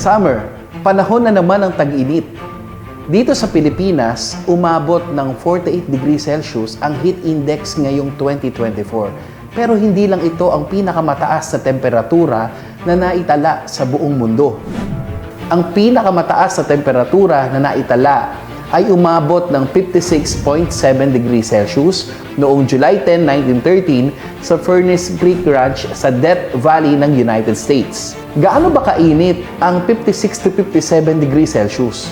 Summer, panahon na naman ng tag-init. Dito sa Pilipinas, umabot ng 48 degrees Celsius ang heat index ngayong 2024. Pero hindi lang ito ang pinakamataas na temperatura na naitala sa buong mundo. Ang pinakamataas na temperatura na naitala ay umabot ng 56.7 degrees Celsius noong July 10, 1913 sa Furnace Creek Ranch sa Death Valley ng United States. Gaano ba kainit ang 56 to 57 degrees Celsius?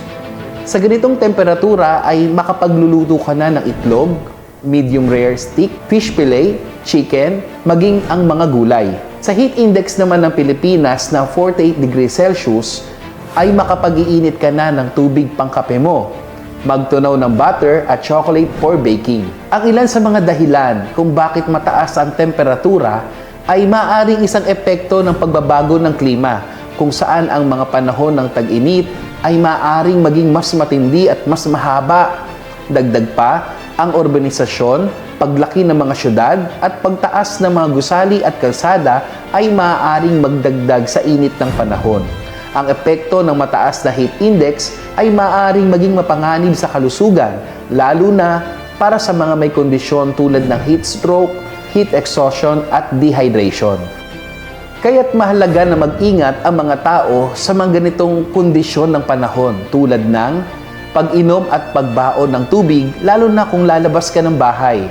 Sa ganitong temperatura ay makapagluluto ka na ng itlog, medium rare steak, fish fillet, chicken, maging ang mga gulay. Sa heat index naman ng Pilipinas na 48 degrees Celsius ay makapag-iinit ka na ng tubig pangkape mo, magtunaw ng butter at chocolate for baking. Ang ilan sa mga dahilan kung bakit mataas ang temperatura ay maaaring isang epekto ng pagbabago ng klima, kung saan ang mga panahon ng tag-init ay maaaring maging mas matindi at mas mahaba. Dagdag pa, ang urbanisasyon, paglaki ng mga syudad at pagtaas ng mga gusali at kalsada ay maaaring magdagdag sa init ng panahon. Ang epekto ng mataas na heat index ay maaaring maging mapanganib sa kalusugan, lalo na para sa mga may kondisyon tulad ng heat stroke, heat exhaustion at dehydration. Kaya't mahalaga na mag-ingat ang mga tao sa mga ganitong kondisyon ng panahon tulad ng pag-inom at pagbaon ng tubig, lalo na kung lalabas ka ng bahay,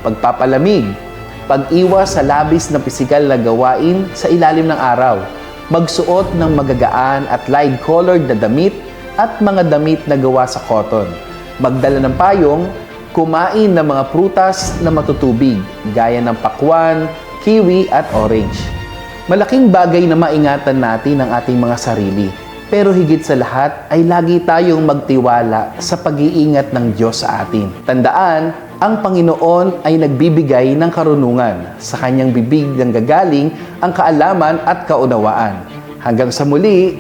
pagpapalamig, pag-iwas sa labis na pisikal na gawain sa ilalim ng araw, magsuot ng magagaan at light-colored na damit at mga damit na gawa sa cotton, magdala ng payong, kumain ng mga prutas na matutubig gaya ng pakwan, kiwi at orange. Malaking bagay na maingatan natin ang ating mga sarili, pero higit sa lahat ay lagi tayong magtiwala sa pag-iingat ng Diyos sa atin. Tandaan, ang Panginoon ay nagbibigay ng karunungan. Sa kanyang bibig ng gagaling ang kaalaman at kaunawaan. Hanggang sa muli,